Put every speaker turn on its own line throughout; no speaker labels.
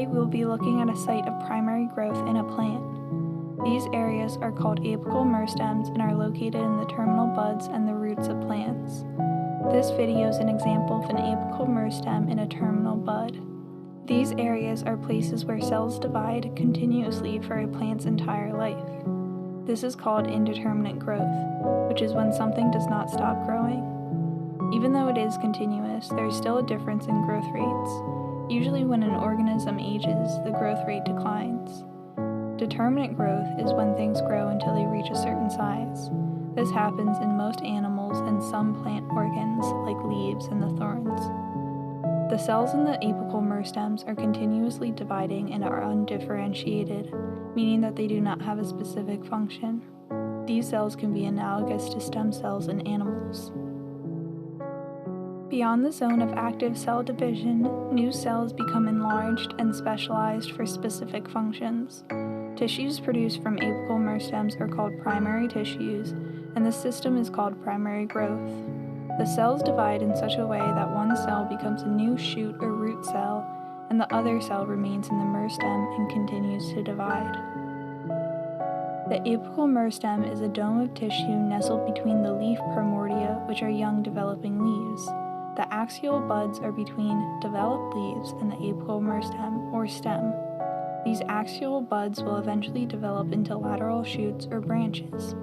Today we will be looking at a site of primary growth in a plant. These areas are called apical meristems and are located in the terminal buds and the roots of plants. This video is an example of an apical meristem in a terminal bud. These areas are places where cells divide continuously for a plant's entire life. This is called indeterminate growth, which is when something does not stop growing. Even though it is continuous, there is still a difference in growth rates. Usually when an organism ages, the growth rate declines. Determinate growth is when things grow until they reach a certain size. This happens in most animals and some plant organs, like leaves and the thorns. The cells in the apical meristems are continuously dividing and are undifferentiated, meaning that they do not have a specific function. These cells can be analogous to stem cells in animals. Beyond the zone of active cell division, new cells become enlarged and specialized for specific functions. Tissues produced from apical meristems are called primary tissues, and the system is called primary growth. The cells divide in such a way that one cell becomes a new shoot or root cell, and the other cell remains in the meristem and continues to divide. The apical meristem is a dome of tissue nestled between the leaf primordia, which are young developing leaves. The axial buds are between developed leaves and the apical meristem, or stem. These axial buds will eventually develop into lateral shoots or branches.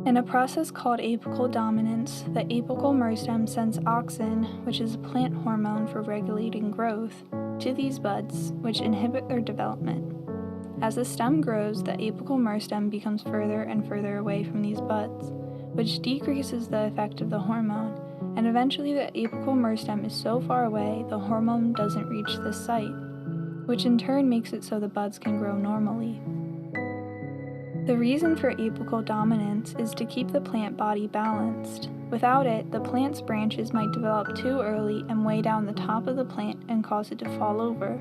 In a process called apical dominance, the apical meristem sends auxin, which is a plant hormone for regulating growth, to these buds, which inhibit their development. As the stem grows, the apical meristem becomes further and further away from these buds, which decreases the effect of the hormone, and eventually the apical meristem is so far away the hormone doesn't reach this site, which in turn makes it so the buds can grow normally. The reason for apical dominance is to keep the plant body balanced. Without it, the plant's branches might develop too early and weigh down the top of the plant and cause it to fall over.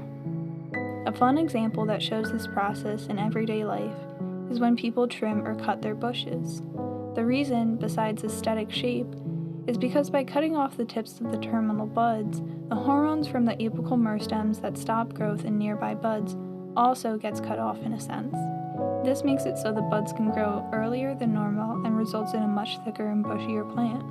A fun example that shows this process in everyday life is when people trim or cut their bushes. The reason, besides aesthetic shape, is because by cutting off the tips of the terminal buds, the hormones from the apical meristems that stop growth in nearby buds also gets cut off in a sense. This makes it so the buds can grow earlier than normal and results in a much thicker and bushier plant.